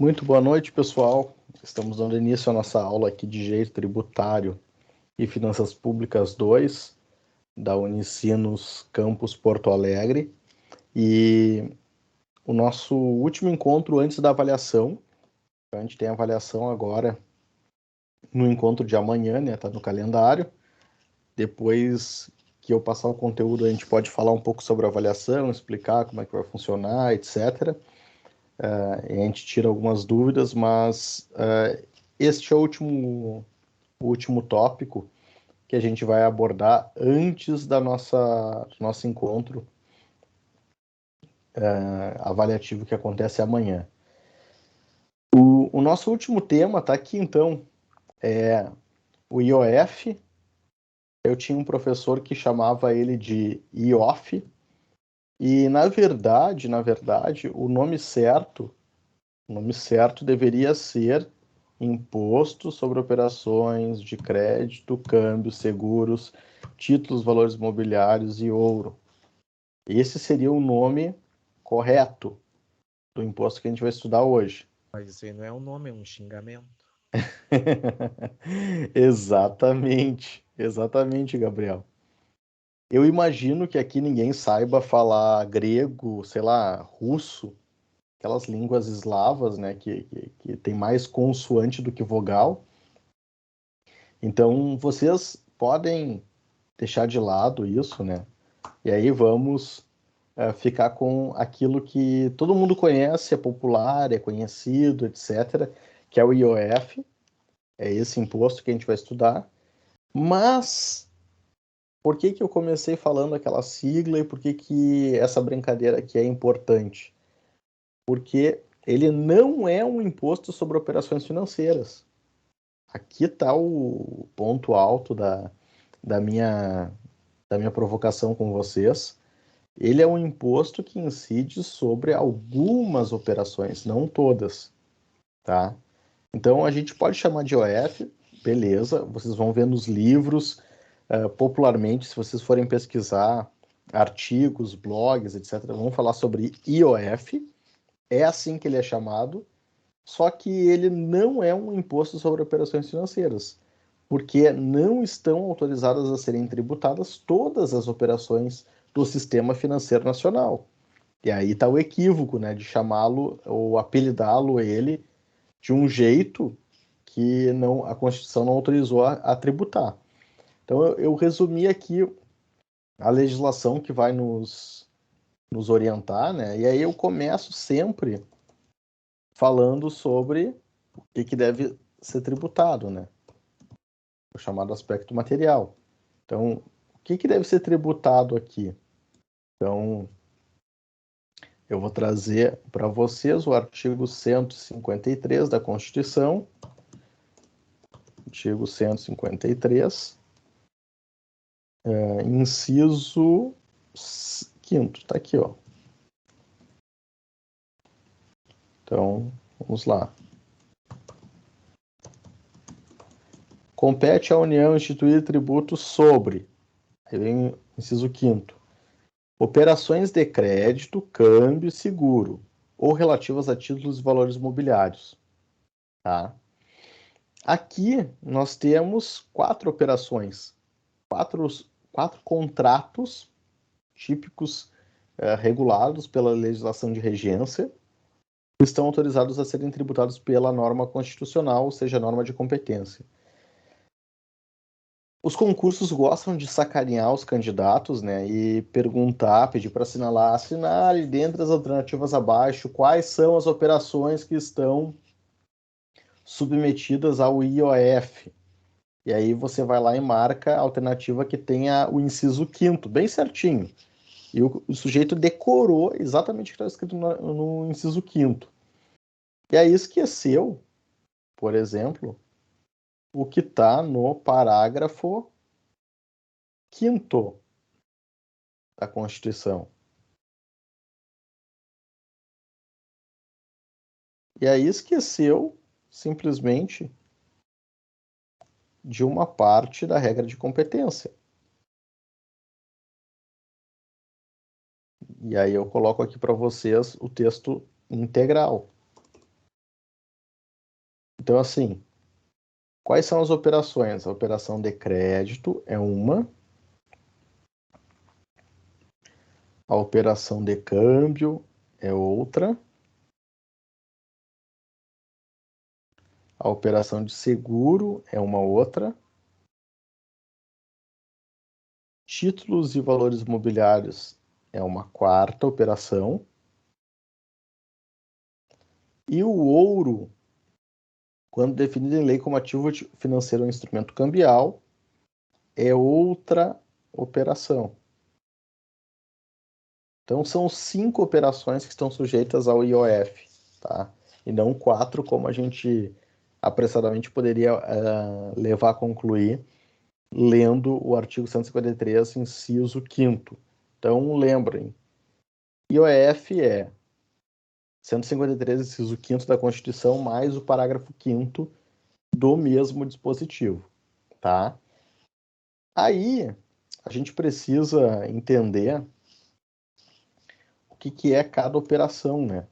Muito boa noite, pessoal. Estamos dando início à nossa aula aqui de Direito Tributário e Finanças Públicas 2, da Unicinos Campus Porto Alegre. E o nosso último encontro antes da avaliação, a gente tem a avaliação agora no encontro de amanhã, né? Tá no calendário. Depois que eu passar o conteúdo, a gente pode falar um pouco sobre a avaliação, explicar como é que vai funcionar, etc. E a gente tira algumas dúvidas, mas este é o último tópico que a gente vai abordar antes do nosso encontro avaliativo que acontece amanhã. O nosso último tema está aqui, então, é o IOF. Eu tinha um professor que chamava ele de IOF, e na verdade, o nome certo deveria ser Imposto sobre Operações de Crédito, Câmbio, Seguros, Títulos, Valores Mobiliários e Ouro. Esse seria o nome correto do imposto que a gente vai estudar hoje. Mas isso aí não é um nome, é um xingamento. Exatamente, Gabriel. Eu imagino que aqui ninguém saiba falar grego, sei lá, russo, aquelas línguas eslavas, né, que tem mais consoante do que vogal. Então, vocês podem deixar de lado isso, né? E aí vamos ficar com aquilo que todo mundo conhece, é popular, é conhecido, etc., que é o IOF, é esse imposto que a gente vai estudar. Mas por que que eu comecei falando aquela sigla e por que que essa brincadeira aqui é importante? Porque ele não é um imposto sobre operações financeiras. Aqui está o ponto alto da minha, da minha provocação com vocês. Ele é um imposto que incide sobre algumas operações, não todas, tá? Então a gente pode chamar de IOF, beleza, vocês vão ver nos livros, popularmente, se vocês forem pesquisar artigos, blogs, etc., vão falar sobre IOF, é assim que ele é chamado, só que ele não é um imposto sobre operações financeiras, porque não estão autorizadas a serem tributadas todas as operações do sistema financeiro nacional. E aí está o equívoco, né, de chamá-lo ou apelidá-lo ele de um jeito que não, a Constituição não autorizou a tributar. Então eu resumi aqui a legislação que vai nos orientar, né? E aí eu começo sempre falando sobre o que deve ser tributado, né? O chamado aspecto material. Então, o que deve ser tributado aqui? Então, eu vou trazer para vocês o artigo 153 da Constituição, artigo 153, inciso 5º, está aqui, ó. Então, vamos lá. Compete à União instituir tributo sobre, aí vem o inciso 5º, operações de crédito, câmbio e seguro, ou relativas a títulos e valores mobiliários. Tá? Aqui nós temos 4 operações, quatro contratos típicos regulados pela legislação de regência, que estão autorizados a serem tributados pela norma constitucional, ou seja, norma de competência. Os concursos gostam de sacanear os candidatos, né, e perguntar, pedir para assinale dentre as alternativas abaixo quais são as operações que estão submetidas ao IOF. E aí você vai lá e marca a alternativa que tenha o inciso 5º, bem certinho. E o sujeito decorou exatamente o que está escrito no inciso 5º. E aí esqueceu, por exemplo, o que está no parágrafo 5º da Constituição. E aí esqueceu, simplesmente, de uma parte da regra de competência. E aí eu coloco aqui para vocês o texto integral. Então, assim, quais são as operações? A operação de crédito é uma, a operação de câmbio é outra, a operação de seguro é uma outra, títulos e valores imobiliários é uma quarta operação, e o ouro, quando definido em lei como ativo financeiro ou instrumento cambial, é outra operação. Então, são 5 operações que estão sujeitas ao IOF, tá? E não 4, como a gente apressadamente poderia levar a concluir lendo o artigo 153, inciso 5º. Então, lembrem, IOF é 153, inciso 5º da Constituição, mais o parágrafo 5º do mesmo dispositivo, tá? Aí, a gente precisa entender o que é cada operação, né?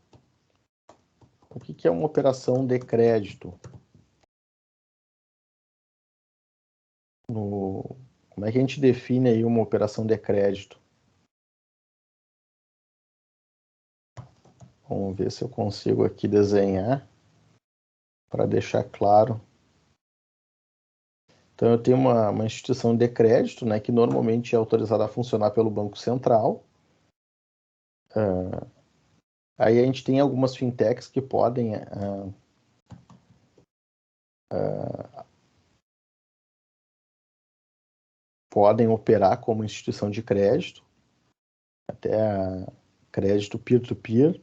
O que é uma operação de crédito? Como é que a gente define aí uma operação de crédito? Vamos ver se eu consigo aqui desenhar para deixar claro. Então, eu tenho uma instituição de crédito, né, que normalmente é autorizada a funcionar pelo Banco Central. Aí a gente tem algumas fintechs que podem operar como instituição de crédito, até crédito peer-to-peer.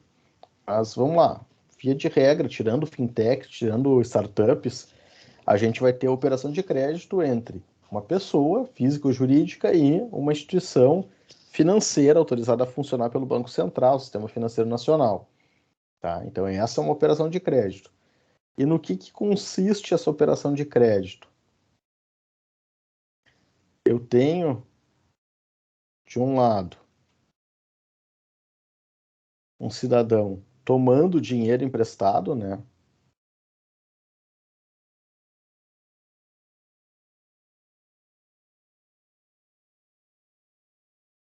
Mas vamos lá, via de regra, tirando fintech, tirando startups, a gente vai ter a operação de crédito entre uma pessoa física ou jurídica e uma instituição financeira autorizada a funcionar pelo Banco Central, Sistema Financeiro Nacional. Tá? Então, essa é uma operação de crédito. E no que consiste essa operação de crédito? Eu tenho, de um lado, um cidadão tomando dinheiro emprestado, né?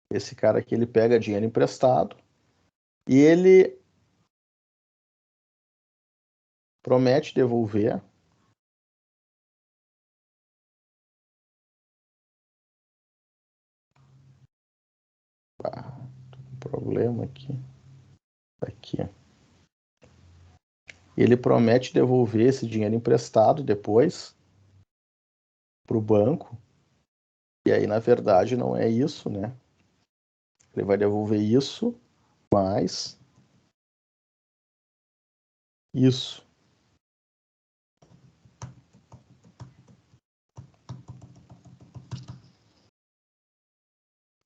Esse cara aqui, ele pega dinheiro emprestado e ele promete devolver. Problema aqui. Aqui. Ele promete devolver esse dinheiro emprestado depois para o banco. E aí, na verdade, não é isso, né? Ele vai devolver isso mais isso.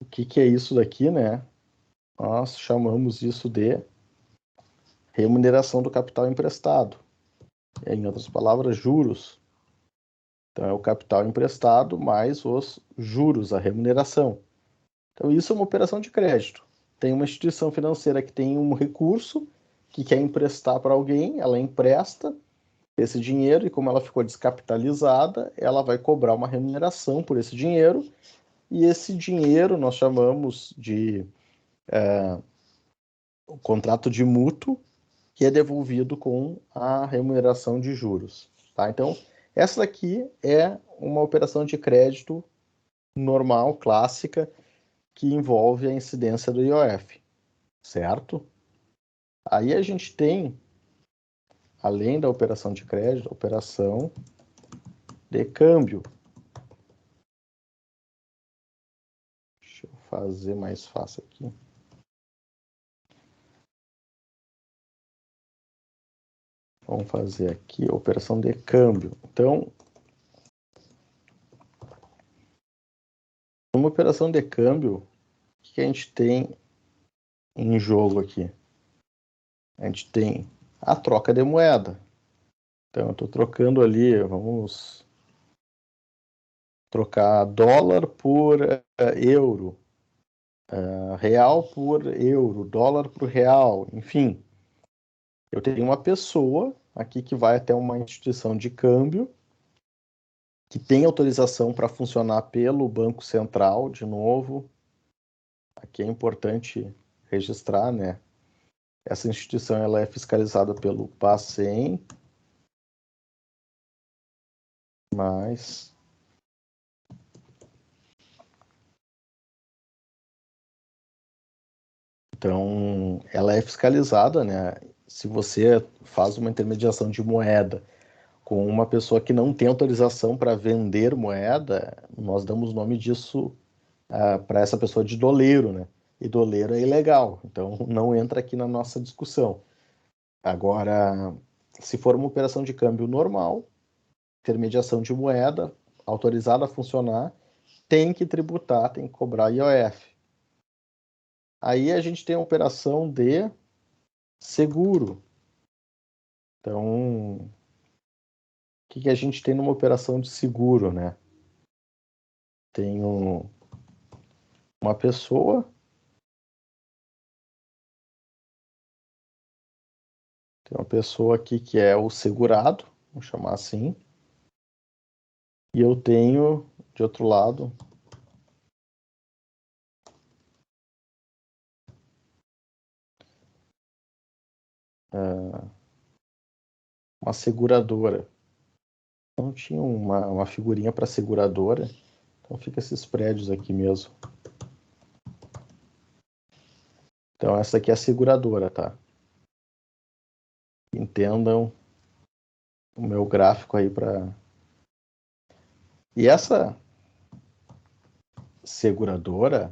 O que é isso daqui, né? Nós chamamos isso de remuneração do capital emprestado. Em outras palavras, juros. Então, é o capital emprestado mais os juros, a remuneração. Então, isso é uma operação de crédito. Tem uma instituição financeira que tem um recurso que quer emprestar para alguém, ela empresta esse dinheiro e, como ela ficou descapitalizada, ela vai cobrar uma remuneração por esse dinheiro. E esse dinheiro nós chamamos de o contrato de mútuo, que é devolvido com a remuneração de juros. Tá? Então, essa daqui é uma operação de crédito normal, clássica, que envolve a incidência do IOF, certo? Aí a gente tem, além da operação de crédito, a operação de câmbio. Deixa eu fazer mais fácil aqui. Vamos fazer aqui a operação de câmbio. Então, uma operação de câmbio, o que a gente tem em jogo aqui? A gente tem a troca de moeda. Então, eu estou trocando ali, vamos trocar dólar por euro, real por euro, dólar por real, enfim. Eu tenho uma pessoa aqui que vai até uma instituição de câmbio que tem autorização para funcionar pelo Banco Central, de novo. Aqui é importante registrar, né? Essa instituição ela é fiscalizada pelo Bacen, mas então ela é fiscalizada, né? Se você faz uma intermediação de moeda com uma pessoa que não tem autorização para vender moeda, nós damos o nome disso para essa pessoa de doleiro, né? E doleiro é ilegal, então não entra aqui na nossa discussão. Agora, se for uma operação de câmbio normal, intermediação de moeda, autorizada a funcionar, tem que tributar, tem que cobrar IOF. Aí a gente tem a operação de seguro. Então, o que a gente tem numa operação de seguro, né? Tem uma pessoa, tem uma pessoa aqui que é o segurado, vamos chamar assim, e eu tenho, de outro lado, uma seguradora. Então tinha uma figurinha para seguradora, então fica esses prédios aqui mesmo. Então essa aqui é a seguradora, tá? Entendam o meu gráfico aí para... E essa seguradora,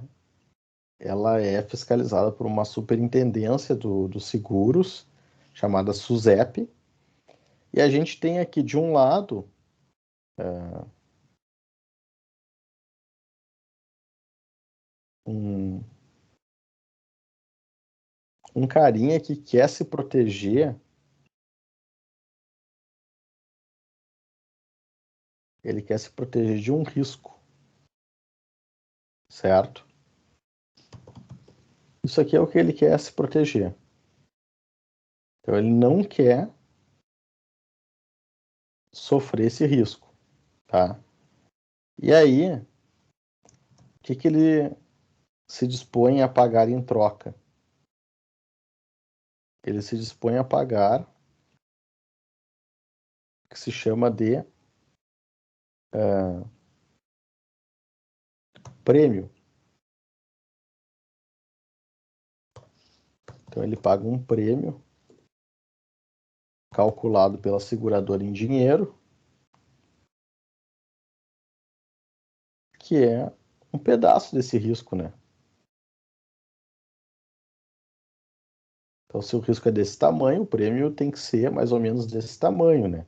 ela é fiscalizada por uma superintendência dos seguros, chamada SUSEP, e a gente tem aqui de um lado um, um carinha que quer se proteger, ele quer se proteger de um risco, certo? Isso aqui é o que ele quer se proteger. Então ele não quer sofrer esse risco, tá? E aí, o que ele se dispõe a pagar em troca? Ele se dispõe a pagar o que se chama de prêmio. Então ele paga um prêmio calculado pela seguradora em dinheiro, que é um pedaço desse risco, né? Então, se o risco é desse tamanho, o prêmio tem que ser mais ou menos desse tamanho, né?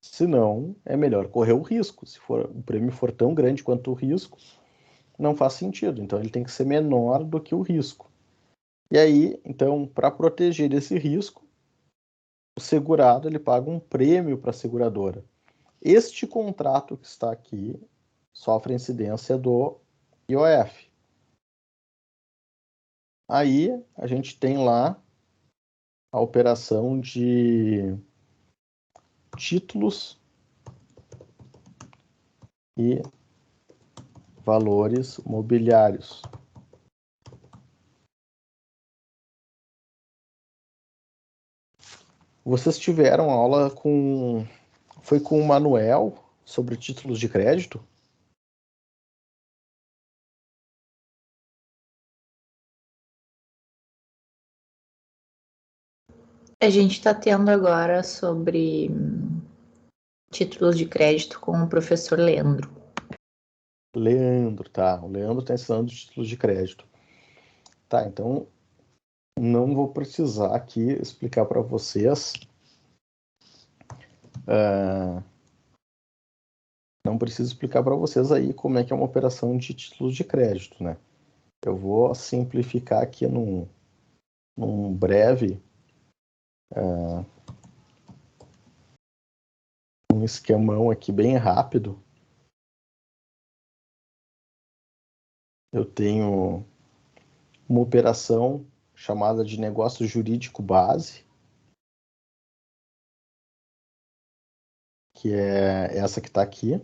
Senão, é melhor correr o risco. Se o prêmio for tão grande quanto o risco, não faz sentido. Então, ele tem que ser menor do que o risco. E aí, então, para proteger desse risco, o segurado ele paga um prêmio para a seguradora. Este contrato que está aqui sofre incidência do IOF. Aí a gente tem lá a operação de títulos e valores mobiliários. Vocês tiveram aula com... Foi com o Manuel sobre títulos de crédito? A gente está tendo agora sobre títulos de crédito com o professor Leandro. Leandro, tá. O Leandro está ensinando títulos de crédito. Tá, então não vou precisar aqui explicar para vocês. Não preciso explicar para vocês aí como é que é uma operação de títulos de crédito, né? Eu vou simplificar aqui num breve um esquemão aqui bem rápido. Eu tenho uma operação chamada de negócio jurídico base. que é essa que está aqui.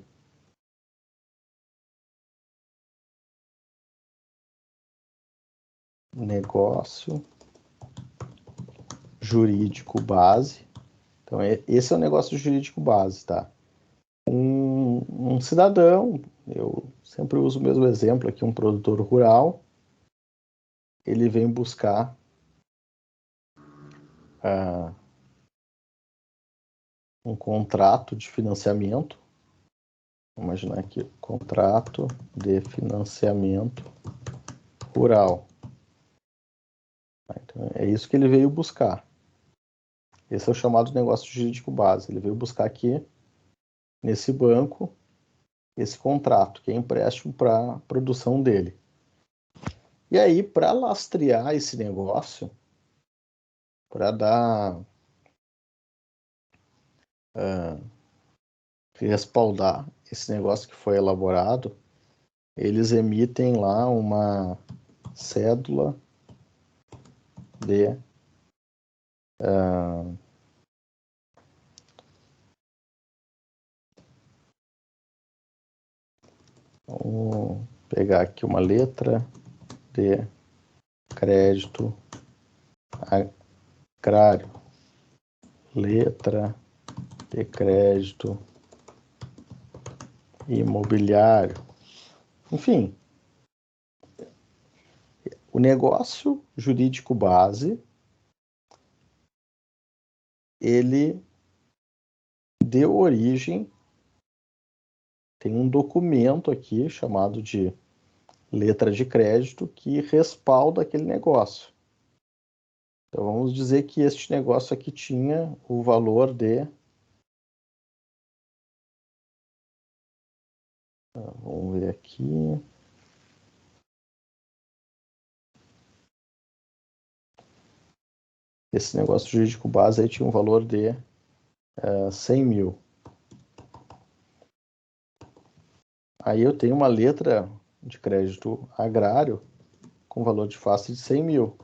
Negócio jurídico base. Então, esse é o negócio jurídico base, tá? Um cidadão, eu sempre uso o mesmo exemplo aqui, um produtor rural, ele vem buscar um contrato de financiamento. Vamos imaginar aqui, contrato de financiamento rural. Então, é isso que ele veio buscar. Esse é o chamado negócio jurídico base. Ele veio buscar aqui, nesse banco, esse contrato, que é empréstimo para a produção dele. E aí, para lastrear esse negócio, para dar, respaldar esse negócio que foi elaborado, eles emitem lá uma cédula de vamos pegar aqui uma letra de crédito agrário, letra de crédito imobiliário, enfim, o negócio jurídico base, ele deu origem, tem um documento aqui chamado de letra de crédito que respalda aquele negócio. Então vamos dizer que este negócio aqui tinha o valor de, vamos ver aqui, esse negócio jurídico base aí tinha um valor de 100 mil. Aí eu tenho uma letra de crédito agrário com valor de face de 100 mil.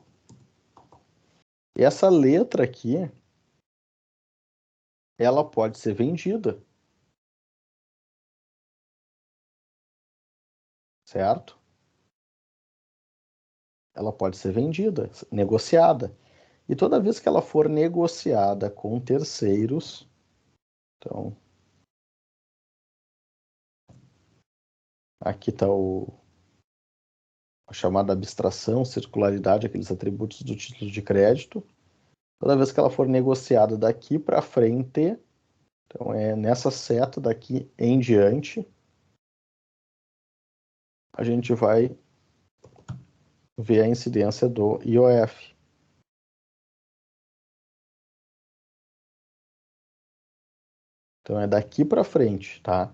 E essa letra aqui, ela pode ser vendida, certo? Ela pode ser vendida, negociada. E toda vez que ela for negociada com terceiros, então, aqui está a chamada abstração, circularidade, aqueles atributos do título de crédito. Toda vez que ela for negociada daqui para frente, então é nessa seta daqui em diante, a gente vai ver a incidência do IOF. Então é daqui para frente, tá?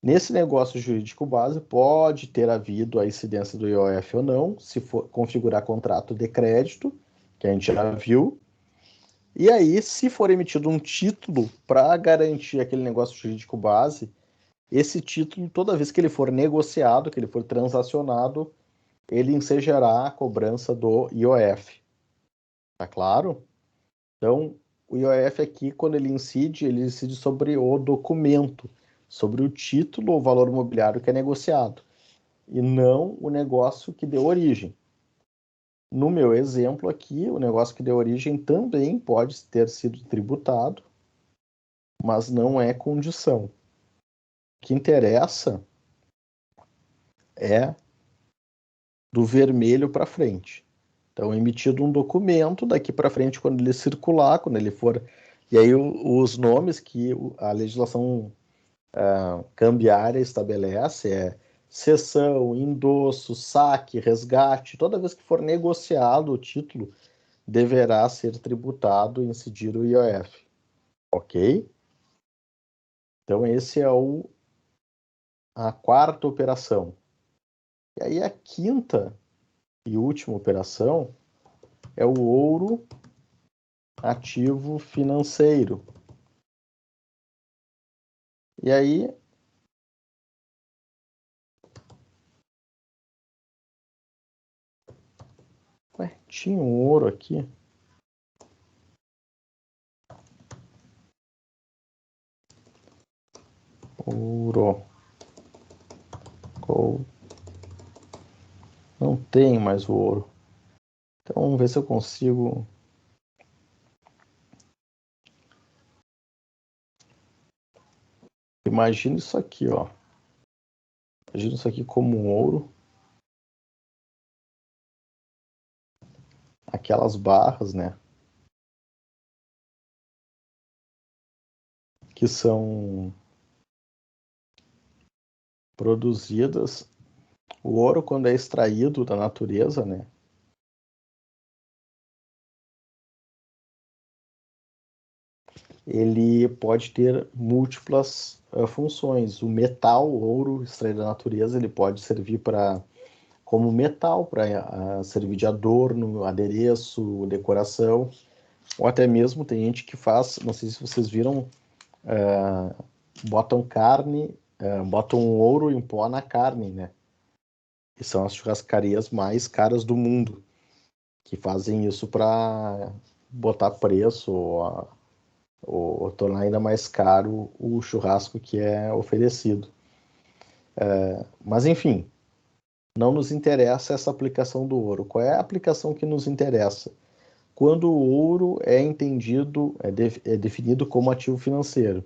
Nesse negócio jurídico base, pode ter havido a incidência do IOF ou não, se for configurar contrato de crédito, que a gente já viu. E aí, se for emitido um título para garantir aquele negócio jurídico base, esse título, toda vez que ele for negociado, que ele for transacionado, ele ensejará a cobrança do IOF. Tá claro? Então, o IOF aqui, quando ele incide sobre o documento, sobre o título ou valor imobiliário que é negociado, e não o negócio que deu origem. No meu exemplo aqui, o negócio que deu origem também pode ter sido tributado, mas não é condição. O que interessa é do vermelho para frente. Então, é emitido um documento, daqui para frente, quando ele circular, quando ele for... E aí, os nomes que a legislação cambiária estabelece é cessão, endosso, saque, resgate. Toda vez que for negociado o título, deverá ser tributado e incidir o IOF. Ok? Então, esse é a quarta operação. E aí, a quinta e última operação é o ouro ativo financeiro. E aí, tinha um ouro aqui. Ouro. Não tem mais o ouro. Então vamos ver se eu consigo. Imagina isso aqui, ó. Imagina isso aqui como um ouro. Aquelas barras, né? Que são produzidas. O ouro, quando é extraído da natureza, né? Ele pode ter múltiplas funções. O metal, o ouro extraído da natureza, ele pode servir como metal, para servir de adorno, adereço, decoração, ou até mesmo tem gente que faz, não sei se vocês viram, botam carne, botam ouro em pó na carne, né? E são as churrascarias mais caras do mundo, que fazem isso para botar preço ou tornar ainda mais caro o churrasco que é oferecido. Mas enfim, não nos interessa essa aplicação do ouro. Qual é a aplicação que nos interessa? Quando o ouro é entendido, é definido como ativo financeiro.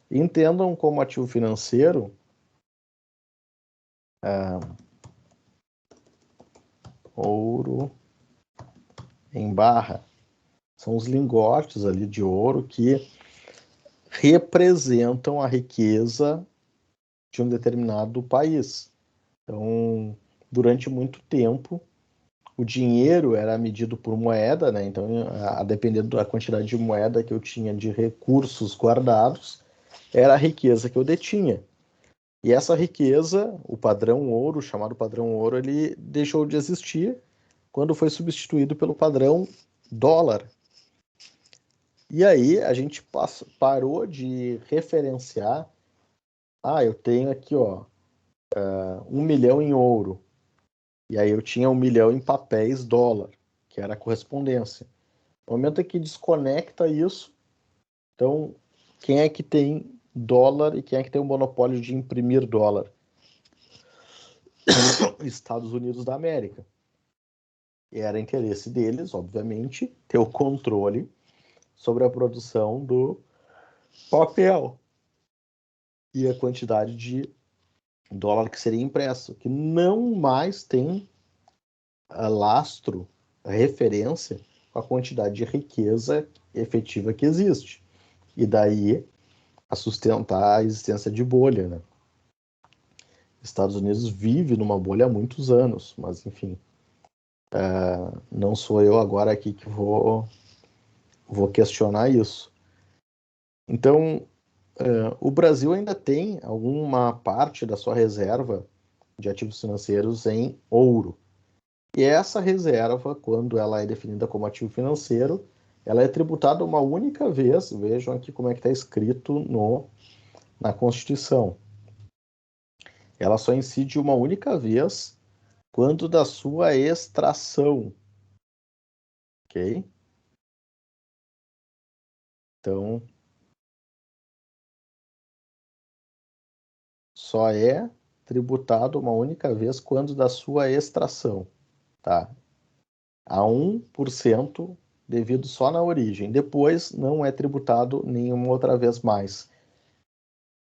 Entendam como ativo financeiro ouro em barra. São os lingotes ali de ouro que representam a riqueza de um determinado país. Então, durante muito tempo, o dinheiro era medido por moeda, né? Então, a depender da quantidade de moeda que eu tinha de recursos guardados, era a riqueza que eu detinha. E essa riqueza, o padrão ouro, chamado padrão ouro, ele deixou de existir quando foi substituído pelo padrão dólar. E aí a gente parou de referenciar. Eu tenho aqui, ó, 1 milhão em ouro. E aí eu tinha 1 milhão em papéis dólar, que era a correspondência. No momento em que desconecta isso, então quem é que tem dólar e quem é que tem o monopólio de imprimir dólar? Estados Unidos da América. E era interesse deles, obviamente, ter o controle sobre a produção do papel e a quantidade de dólar que seria impresso, que não mais tem lastro, referência com a quantidade de riqueza efetiva que existe. E daí a sustentar a existência de bolha, né? Estados Unidos vive numa bolha há muitos anos, mas enfim, não sou eu agora aqui que vou questionar isso. Então, o Brasil ainda tem alguma parte da sua reserva de ativos financeiros em ouro. E essa reserva, quando ela é definida como ativo financeiro, ela é tributada uma única vez. Vejam aqui como é que está escrito na Constituição. Ela só incide uma única vez quando da sua extração. Ok? Então, só é tributado uma única vez quando da sua extração. Tá? A 1% devido só na origem. Depois não é tributado nenhuma outra vez mais.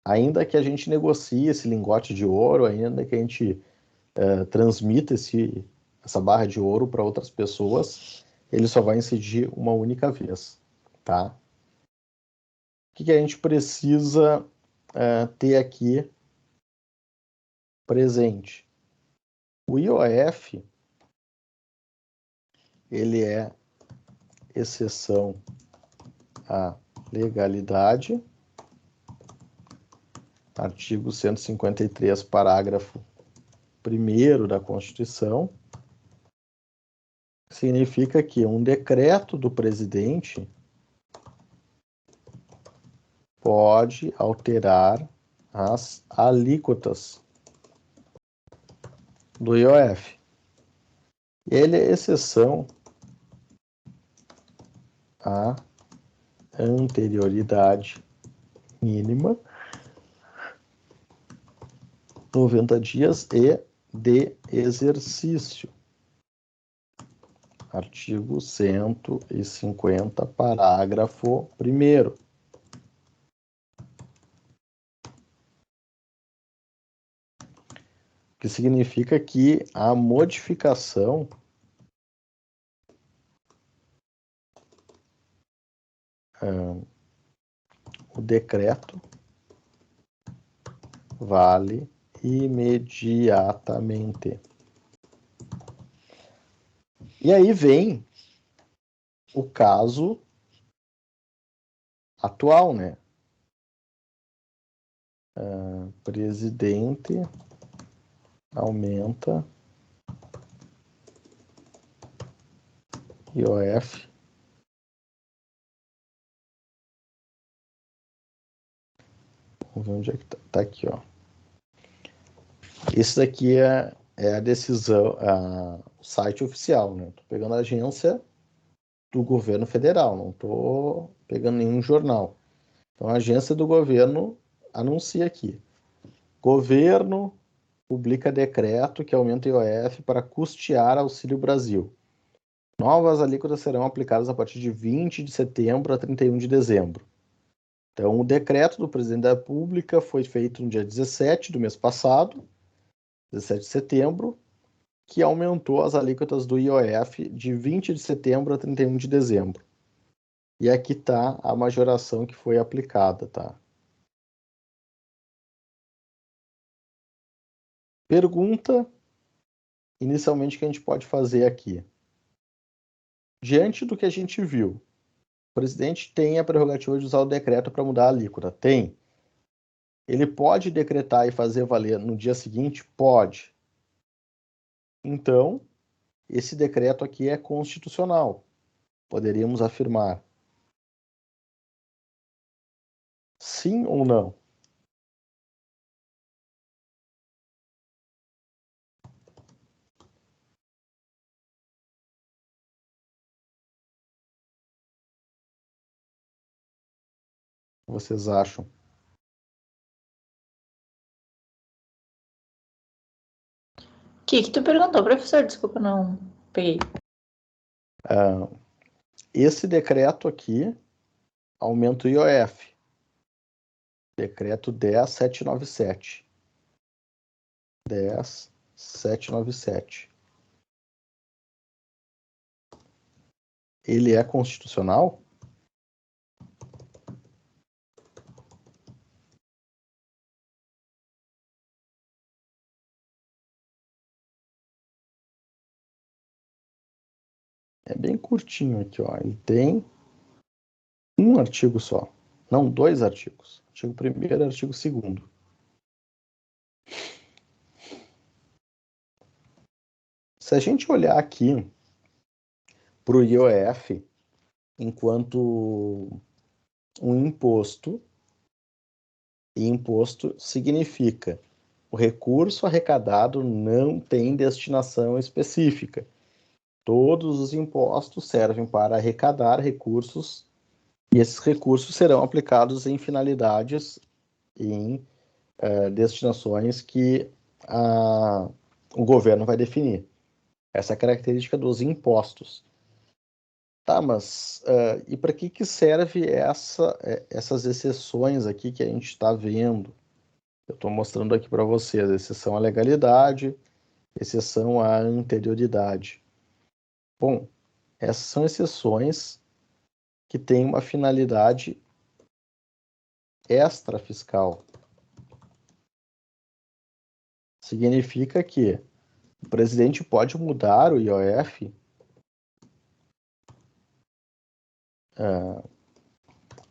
Ainda que a gente negocie esse lingote de ouro, ainda que a gente transmita essa barra de ouro para outras pessoas, ele só vai incidir uma única vez, tá? O que a gente precisa ter aqui presente? O IOF, ele é exceção à legalidade, artigo 153, parágrafo 1º da Constituição, significa que um decreto do presidente pode alterar as alíquotas do IOF. Ele é exceção à anterioridade mínima 90 dias e de exercício. Artigo 150, parágrafo 1º. Que significa que a modificação o decreto vale imediatamente. E aí vem o caso atual, né? Presidente aumenta IOF vamos ver onde é que tá aqui, ó. Esse daqui é a decisão, o site oficial, né? Tô pegando a agência do governo federal, não tô pegando nenhum jornal. Então, a agência do governo anuncia aqui. Governo publica decreto que aumenta o IOF para custear Auxílio Brasil. Novas alíquotas serão aplicadas a partir de 20 de setembro a 31 de dezembro. Então, o decreto do presidente da República foi feito no dia 17 do mês passado, 17 de setembro, que aumentou as alíquotas do IOF de 20 de setembro a 31 de dezembro. E aqui está a majoração que foi aplicada, tá? Pergunta, inicialmente, que a gente pode fazer aqui. Diante do que a gente viu, o presidente tem a prerrogativa de usar o decreto para mudar a alíquota? Tem. Ele pode decretar e fazer valer no dia seguinte? Pode. Então, esse decreto aqui é constitucional. Poderíamos afirmar. Sim ou não? O que vocês acham? O que tu perguntou, professor? Desculpa, não peguei. Esse decreto aqui aumenta o IOF. Decreto 10.797. 10.797. Ele é constitucional? É bem curtinho aqui, ó. Ele tem um artigo só. Não, 2 artigos. Artigo 1º e artigo 2º. Se a gente olhar aqui para o IOF enquanto um imposto, e imposto significa o recurso arrecadado não tem destinação específica. Todos os impostos servem para arrecadar recursos e esses recursos serão aplicados em finalidades, em destinações que o governo vai definir. Essa é a característica dos impostos. Tá, mas e para que serve essas exceções aqui que a gente está vendo? Eu estou mostrando aqui para vocês, exceção à legalidade, exceção à anterioridade. Bom, essas são exceções que têm uma finalidade extrafiscal. Significa que o presidente pode mudar o IOF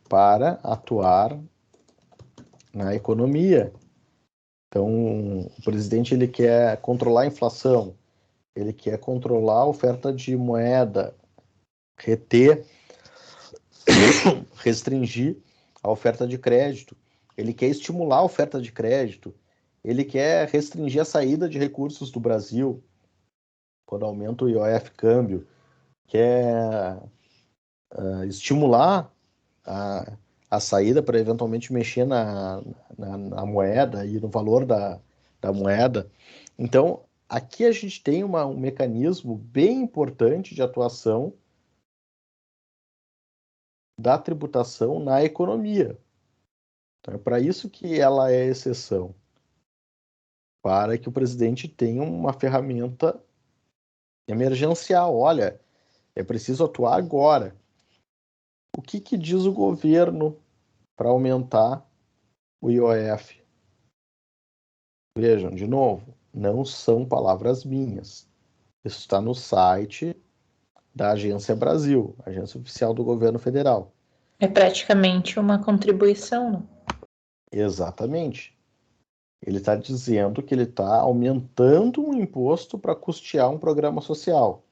para atuar na economia. Então, o presidente ele quer controlar a inflação, ele quer controlar a oferta de moeda, reter, restringir a oferta de crédito, ele quer estimular a oferta de crédito, ele quer restringir a saída de recursos do Brasil, quando aumenta o IOF câmbio, quer estimular a saída para eventualmente mexer na moeda e no valor da moeda. Então, aqui a gente tem um mecanismo bem importante de atuação da tributação na economia. Então, é para isso que ela é exceção, para que o presidente tenha uma ferramenta emergencial. Olha, é preciso atuar agora. O que diz o governo para aumentar o IOF? Vejam, de novo, não são palavras minhas. Isso está no site da Agência Brasil, Agência Oficial do Governo Federal. É praticamente uma contribuição, né? Exatamente. Ele está dizendo que ele está aumentando um imposto para custear um programa social.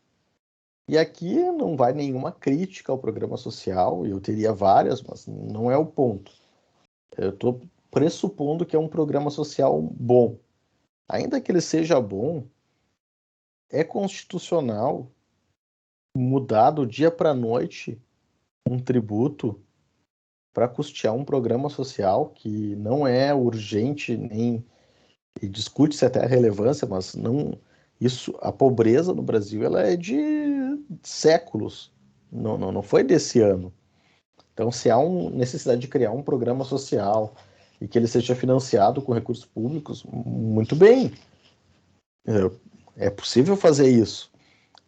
E aqui não vai nenhuma crítica ao programa social, eu teria várias, mas não é o ponto. Eu estou pressupondo que é um programa social bom. Ainda que ele seja bom, é constitucional mudar do dia para a noite um tributo para custear um programa social que não é urgente nem e discute-se até a relevância, mas não isso, a pobreza no Brasil ela é de séculos, não foi desse ano. Então, se há necessidade de criar um programa social e que ele seja financiado com recursos públicos, muito bem, é possível fazer isso,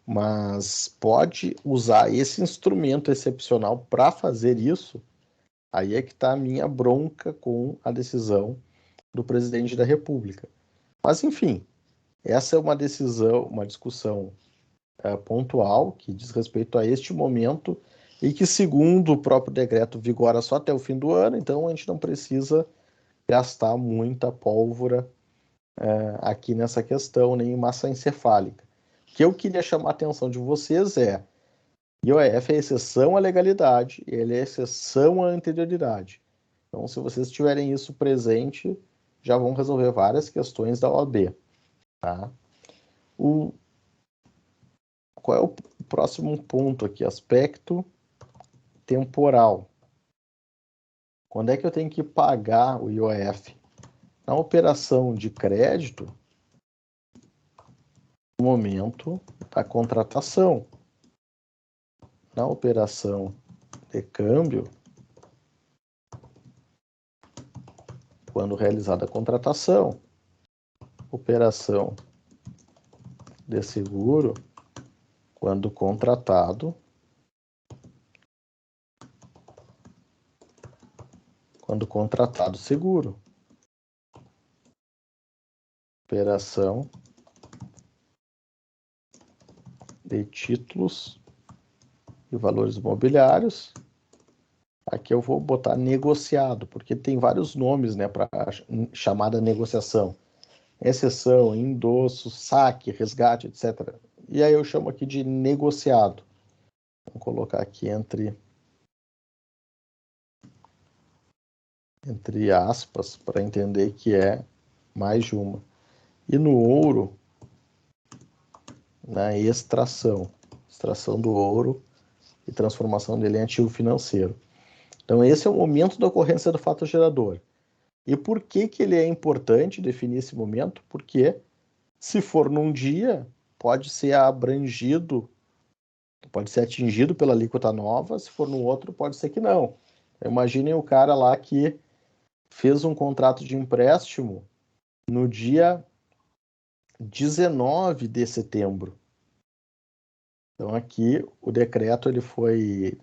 mas pode usar esse instrumento excepcional para fazer isso. Aí é que está a minha bronca com a decisão do presidente da República. Mas, enfim, essa é uma decisão, uma discussão pontual que diz respeito a este momento e que, segundo o próprio decreto, vigora só até o fim do ano, então a gente não precisa gastar muita pólvora aqui nessa questão, nem massa encefálica. O que eu queria chamar a atenção de vocês é IOF é exceção à legalidade, ele é exceção à anterioridade. Então, se vocês tiverem isso presente, já vão resolver várias questões da OAB. Tá? Qual é o próximo ponto aqui? Aspecto temporal. Quando é que eu tenho que pagar o IOF? Na operação de crédito, no momento da contratação. Na operação de câmbio, quando realizada a contratação. Operação de seguro, quando contratado. Quando contratado seguro. Operação de títulos e valores imobiliários. Aqui eu vou botar negociado, porque tem vários nomes, né, para chamada negociação. Exceção, endosso, saque, resgate, etc. E aí eu chamo aqui de negociado. Vamos colocar aqui entre aspas, para entender que é mais de uma. E no ouro, na extração do ouro e transformação dele em ativo financeiro. Então, esse é o momento da ocorrência do fato gerador. E por que ele é importante definir esse momento? Porque, se for num dia, pode ser abrangido, pode ser atingido pela alíquota nova, se for no outro, pode ser que não. Imaginem o cara lá que fez um contrato de empréstimo no dia 19 de setembro. Então, aqui, o decreto ele foi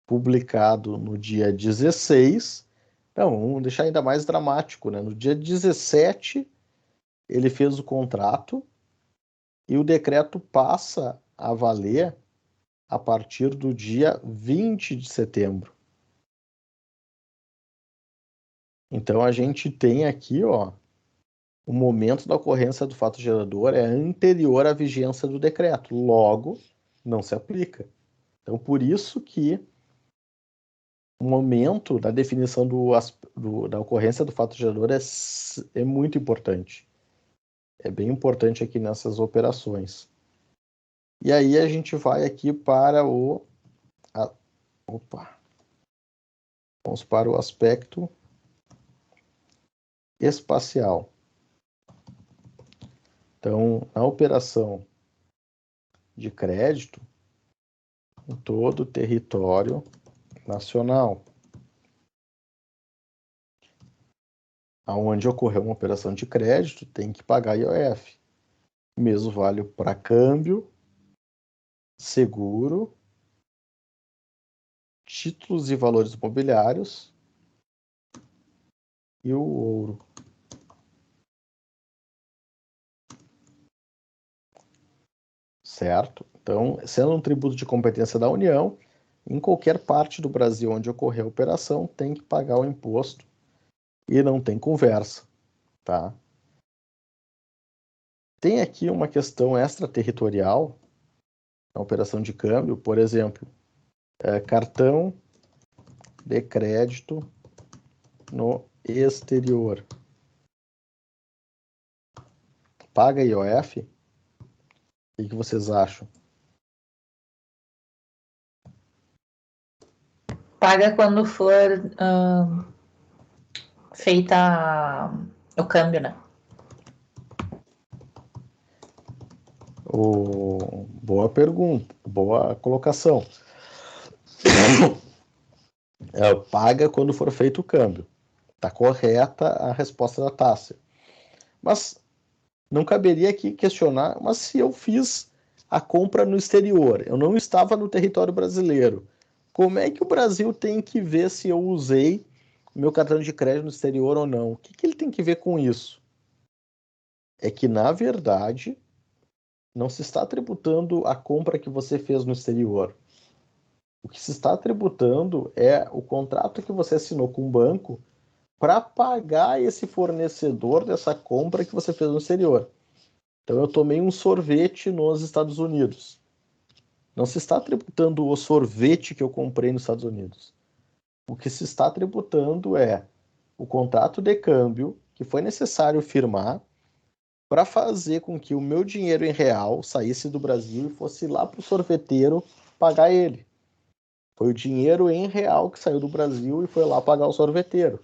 publicado no dia 16. Não, vamos deixar ainda mais dramático, né? No dia 17, ele fez o contrato e o decreto passa a valer a partir do dia 20 de setembro. Então, a gente tem aqui, ó, o momento da ocorrência do fato gerador é anterior à vigência do decreto. Logo, não se aplica. Então, por isso que o momento da definição da ocorrência do fato gerador é muito importante. É bem importante aqui nessas operações. E aí a gente vai aqui para vamos para o aspecto espacial. Então, na operação de crédito, em todo o território nacional, aonde ocorreu uma operação de crédito, tem que pagar IOF. O mesmo vale para câmbio, seguro, títulos e valores imobiliários e o ouro. Certo? Então, sendo um tributo de competência da União, em qualquer parte do Brasil onde ocorrer a operação, tem que pagar o imposto e não tem conversa, tá? Tem aqui uma questão extraterritorial na operação de câmbio, por exemplo, cartão de crédito no exterior. Paga IOF? O que vocês acham? Paga quando for feita o câmbio, né? Boa pergunta, boa colocação. Paga quando for feito o câmbio. Está correta a resposta da Tássia. Mas não caberia aqui questionar, mas se eu fiz a compra no exterior, eu não estava no território brasileiro, como é que o Brasil tem que ver se eu usei meu cartão de crédito no exterior ou não? O que ele tem que ver com isso? É que, na verdade, não se está tributando a compra que você fez no exterior. O que se está tributando é o contrato que você assinou com o banco para pagar esse fornecedor dessa compra que você fez no exterior. Então, eu tomei um sorvete nos Estados Unidos. Não se está tributando o sorvete que eu comprei nos Estados Unidos. O que se está tributando é o contrato de câmbio que foi necessário firmar para fazer com que o meu dinheiro em real saísse do Brasil e fosse lá para o sorveteiro pagar ele. Foi o dinheiro em real que saiu do Brasil e foi lá pagar o sorveteiro.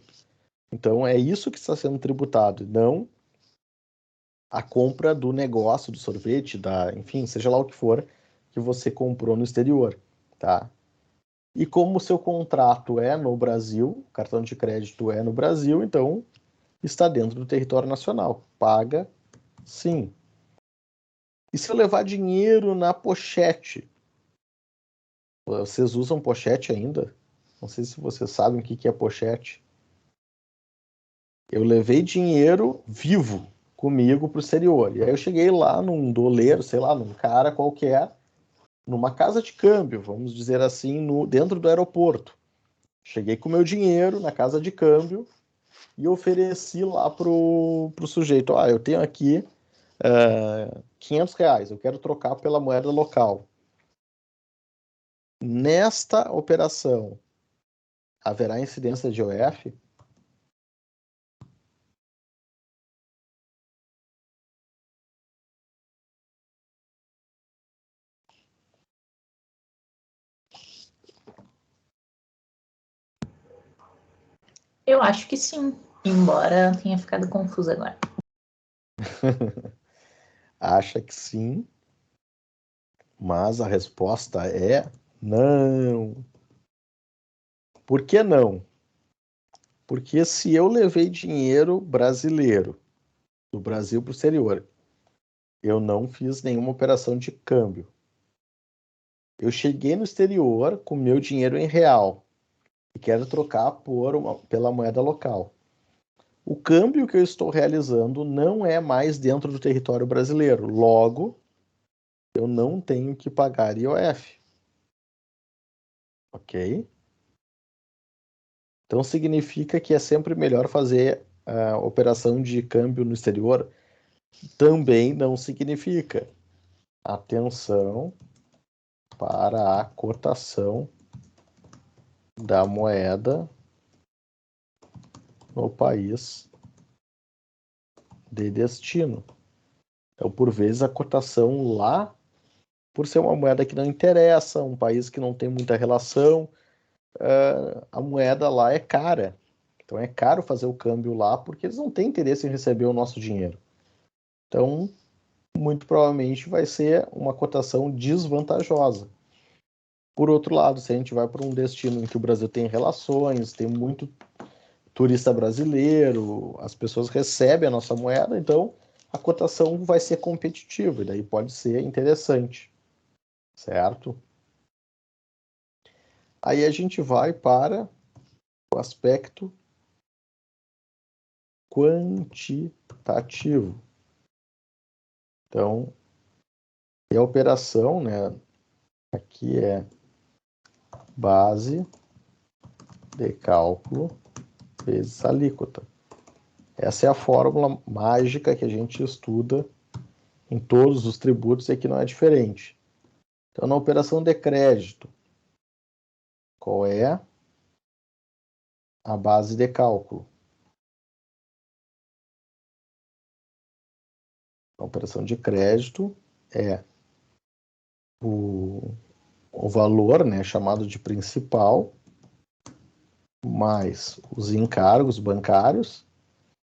Então, é isso que está sendo tributado, não a compra do negócio, do sorvete, enfim, seja lá o que for, que você comprou no exterior, tá? E como o seu contrato é no Brasil, o cartão de crédito é no Brasil, então está dentro do território nacional. Paga, sim. E se eu levar dinheiro na pochete? Vocês usam pochete ainda? Não sei se vocês sabem o que é pochete. Eu levei dinheiro vivo comigo para o exterior. E aí eu cheguei lá num doleiro, sei lá, num cara qualquer, numa casa de câmbio, vamos dizer assim, dentro do aeroporto. Cheguei com meu dinheiro na casa de câmbio e ofereci lá pro sujeito, eu tenho aqui R$ 500, eu quero trocar pela moeda local. Nesta operação, haverá incidência de IOF? Eu acho que sim, embora tenha ficado confusa agora. Acha que sim, mas a resposta é não. Por que não? Porque se eu levei dinheiro brasileiro do Brasil para o exterior, eu não fiz nenhuma operação de câmbio. Eu cheguei no exterior com meu dinheiro em real e quero trocar pela moeda local. O câmbio que eu estou realizando não é mais dentro do território brasileiro. Logo, eu não tenho que pagar IOF. Ok? Então significa que é sempre melhor fazer a operação de câmbio no exterior? Também não significa. Atenção para a cotação da moeda no país de destino. Então, por vezes, a cotação lá, por ser uma moeda que não interessa, um país que não tem muita relação, a moeda lá é cara. Então, é caro fazer o câmbio lá porque eles não têm interesse em receber o nosso dinheiro. Então, muito provavelmente vai ser uma cotação desvantajosa. Por outro lado, se a gente vai para um destino em que o Brasil tem relações, tem muito turista brasileiro, as pessoas recebem a nossa moeda, então a cotação vai ser competitiva, e daí pode ser interessante, certo? Aí a gente vai para o aspecto quantitativo. Então, a operação, né, aqui é base de cálculo vezes alíquota. Essa é a fórmula mágica que a gente estuda em todos os tributos e aqui não é diferente. Então, na operação de crédito, qual é a base de cálculo? A operação de crédito é o valor, né, chamado de principal, mais os encargos bancários.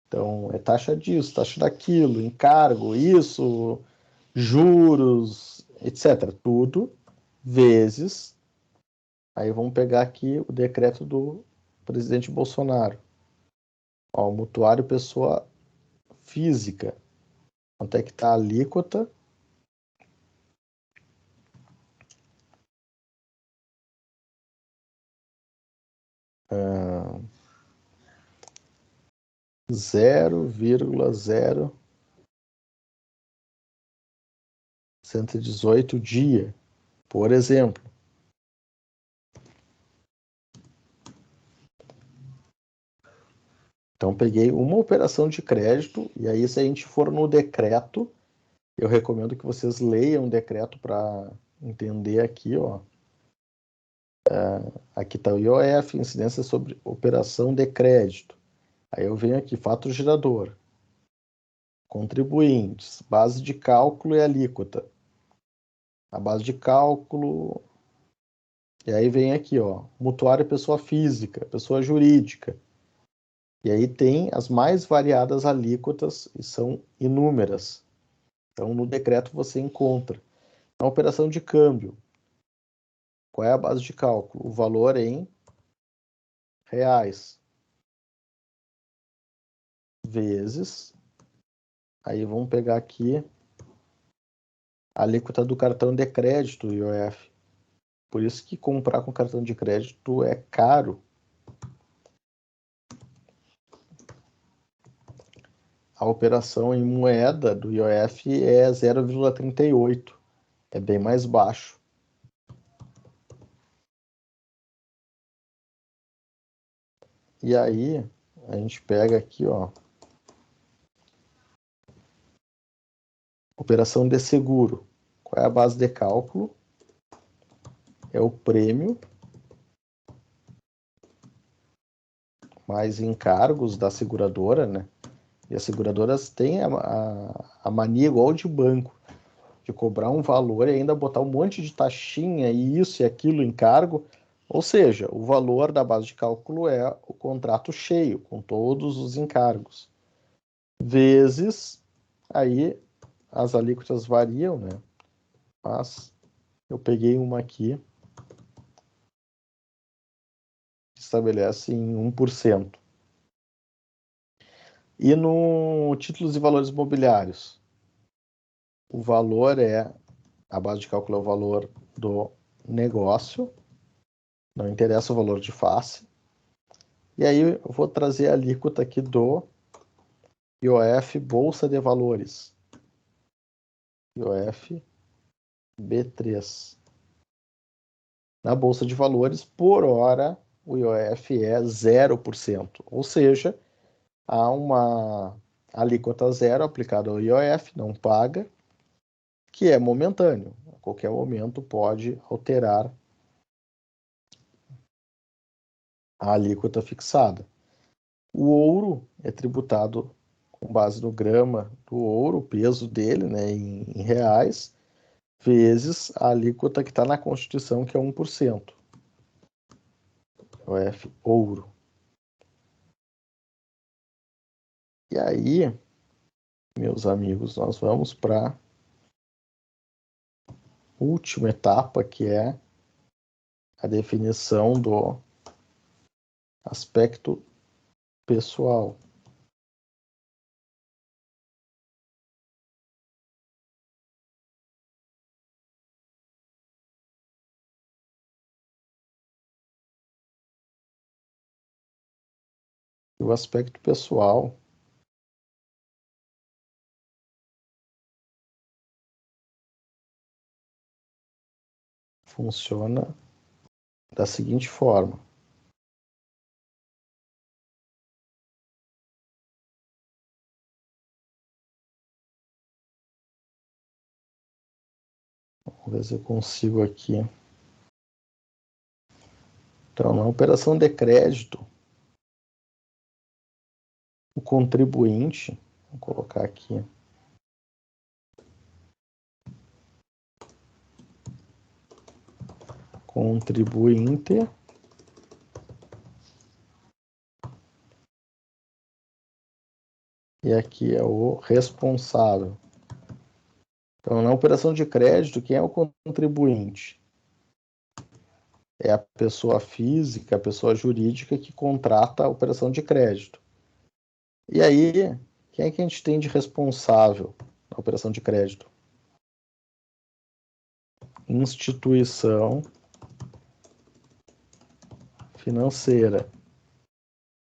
Então, é taxa disso, taxa daquilo, encargo, isso, juros, etc. Tudo vezes. Aí vamos pegar aqui o decreto do presidente Bolsonaro. Ó, o mutuário pessoa física. Quanto é que está a alíquota? Ah, 0,0118 dia, por exemplo. Então, peguei uma operação de crédito, e aí, se a gente for no decreto, eu recomendo que vocês leiam o decreto para entender aqui, ó. Aqui está o IOF, incidência sobre operação de crédito. Aí eu venho aqui, fato gerador, contribuintes, base de cálculo e alíquota. A base de cálculo, e aí vem aqui, ó, mutuário pessoa física, pessoa jurídica. E aí tem as mais variadas alíquotas e são inúmeras. Então, no decreto você encontra. Na operação de câmbio, qual é a base de cálculo? O valor em reais vezes, aí vamos pegar aqui a alíquota do cartão de crédito, IOF. Por isso que comprar com cartão de crédito é caro. A operação em moeda do IOF é 0,38. É bem mais baixo. E aí, a gente pega aqui, ó, operação de seguro. Qual é a base de cálculo? É o prêmio mais encargos da seguradora, né? E as seguradoras têm a mania igual de banco, de cobrar um valor e ainda botar um monte de taxinha e isso e aquilo encargo. Ou seja, o valor da base de cálculo é o contrato cheio, com todos os encargos. Vezes, aí as alíquotas variam, né? Mas eu peguei uma aqui que estabelece em 1%. E no títulos e valores imobiliários, o valor é, a base de cálculo é o valor do negócio, não interessa o valor de face. E aí eu vou trazer a alíquota aqui do IOF Bolsa de Valores. IOF B3. Na Bolsa de Valores, por hora, o IOF é 0%. Ou seja, há uma alíquota zero aplicada ao IOF, não paga, que é momentâneo. A qualquer momento pode alterar a alíquota fixada. O ouro é tributado com base no grama do ouro, o peso dele, né, em reais, vezes a alíquota que está na Constituição, que é 1%. IOF ouro. E aí, meus amigos, nós vamos para última etapa, que é a definição do aspecto pessoal. E o aspecto pessoal funciona da seguinte forma. Vamos ver se eu consigo aqui. Então, na operação de crédito, o contribuinte, vou colocar aqui, contribuinte, e aqui é o responsável. Então, na operação de crédito, quem é o contribuinte? É a pessoa física, a pessoa jurídica que contrata a operação de crédito. E aí, quem é que a gente tem de responsável na operação de crédito? Instituição financeira,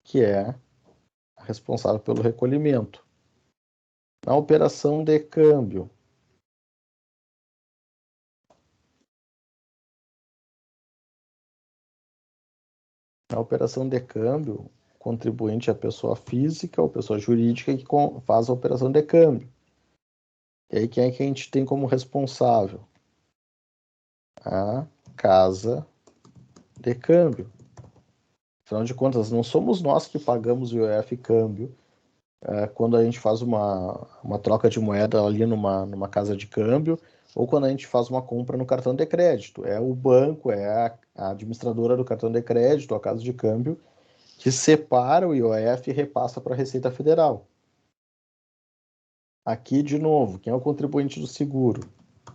que é responsável pelo recolhimento. Na operação de câmbio, o contribuinte é a pessoa física ou pessoa jurídica que faz a operação de câmbio. E aí, quem é que a gente tem como responsável? A casa de câmbio. Afinal de contas, não somos nós que pagamos o IOF câmbio quando a gente faz uma troca de moeda ali numa casa de câmbio ou quando a gente faz uma compra no cartão de crédito. É o banco, é a administradora do cartão de crédito, a casa de câmbio, que separa o IOF e repassa para a Receita Federal. Aqui, de novo, quem é o contribuinte do seguro?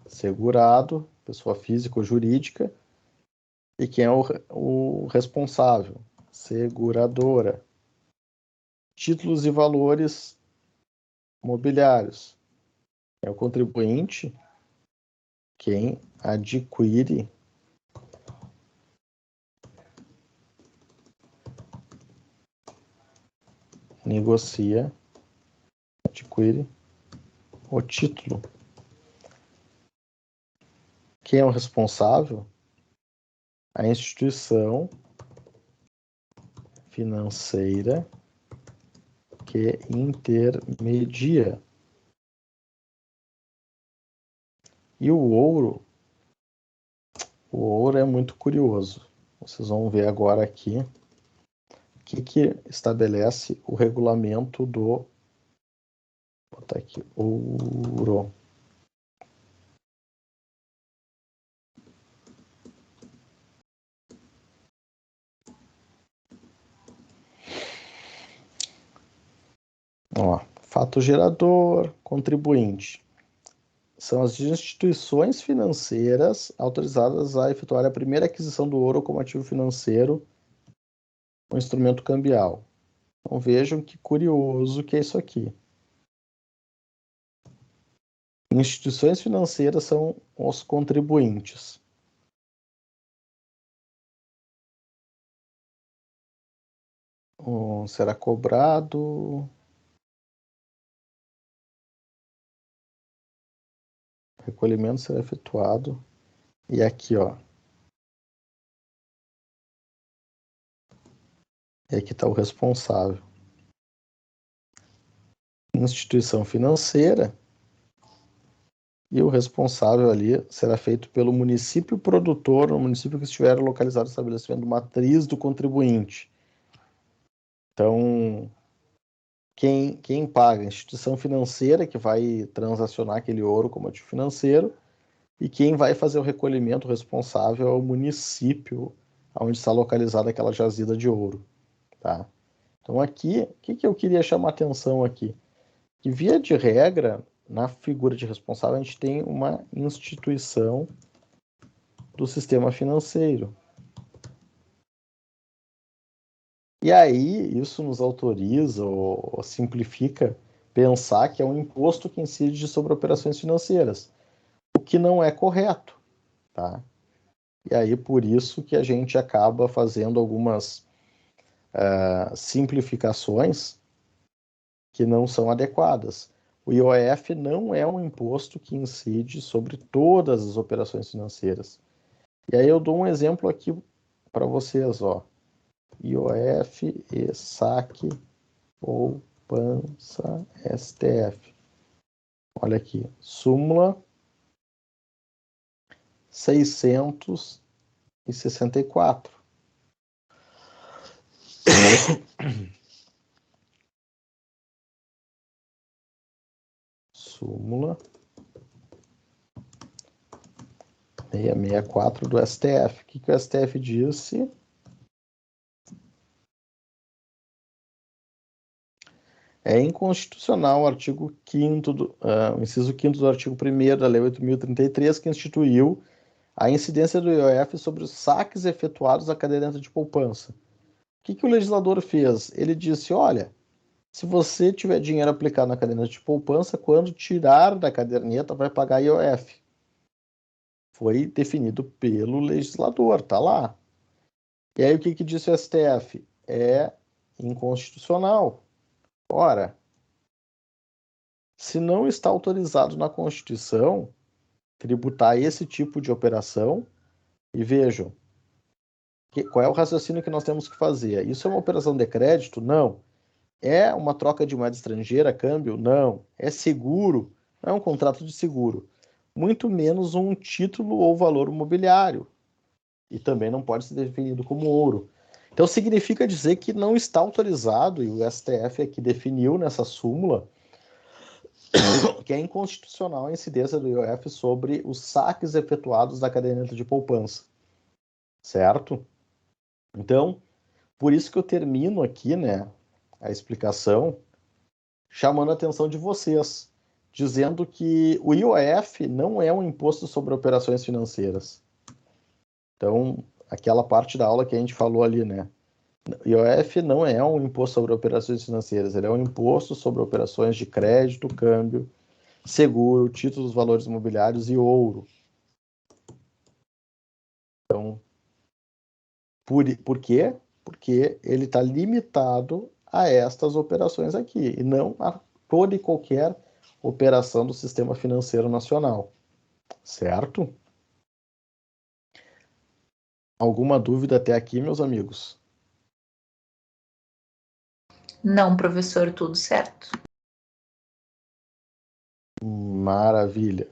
Segurado, pessoa física ou jurídica. E quem é o responsável? Seguradora. Títulos e valores mobiliários. É o contribuinte quem adquire negocia, adquire o título. Quem é o responsável? A instituição financeira que intermedia. E o ouro é muito curioso. Vocês vão ver agora aqui o que estabelece o regulamento do, vou botar aqui, ouro. Ó, fato gerador, contribuinte. São as instituições financeiras autorizadas a efetuar a primeira aquisição do ouro como ativo financeiro ou instrumento cambial. Então vejam que curioso que é isso aqui. Instituições financeiras são os contribuintes. Será cobrado. Recolhimento será efetuado. E aqui, ó. E aqui está o responsável. Instituição financeira. E o responsável ali será feito pelo município produtor, no município que estiver localizado o estabelecimento matriz do contribuinte. Então, quem paga? A instituição financeira que vai transacionar aquele ouro como ativo financeiro, e quem vai fazer o recolhimento responsável é o município onde está localizada aquela jazida de ouro. Tá? Então aqui, o que eu queria chamar a atenção aqui? Que via de regra, na figura de responsável, a gente tem uma instituição do sistema financeiro. E aí, isso nos autoriza ou simplifica pensar que é um imposto que incide sobre operações financeiras, o que não é correto, tá? E aí, por isso que a gente acaba fazendo algumas simplificações que não são adequadas. O IOF não é um imposto que incide sobre todas as operações financeiras. E aí eu dou um exemplo aqui para vocês, ó. IOF e saque poupança STF. Olha aqui, súmula 664. Súmula 664 do STF. O que o STF disse? É inconstitucional o artigo 5º, o inciso 5º do artigo 1º da Lei 8.033, que instituiu a incidência do IOF sobre os saques efetuados à caderneta de poupança. O que o legislador fez? Ele disse, olha, se você tiver dinheiro aplicado na caderneta de poupança, quando tirar da caderneta, vai pagar IOF. Foi definido pelo legislador, tá lá. E aí o que disse o STF? É inconstitucional. Ora, se não está autorizado na Constituição tributar esse tipo de operação, e vejam, qual é o raciocínio que nós temos que fazer? Isso é uma operação de crédito? Não. É uma troca de moeda estrangeira, câmbio? Não. É seguro? Não é um contrato de seguro. Muito menos um título ou valor imobiliário. E também não pode ser definido como ouro. Então significa dizer que não está autorizado, e o STF aqui definiu nessa súmula, que é inconstitucional a incidência do IOF sobre os saques efetuados da caderneta de poupança. Certo? Então, por isso que eu termino aqui, né, a explicação, chamando a atenção de vocês, dizendo que o IOF não é um imposto sobre operações financeiras. Então, aquela parte da aula que a gente falou ali, né? O IOF não é um imposto sobre operações financeiras, ele é um imposto sobre operações de crédito, câmbio, seguro, títulos, valores imobiliários e ouro. Então, por quê? Porque ele está limitado a estas operações aqui, e não a toda e qualquer operação do sistema financeiro nacional. Certo? Alguma dúvida até aqui, meus amigos? Não, professor, tudo certo. Maravilha.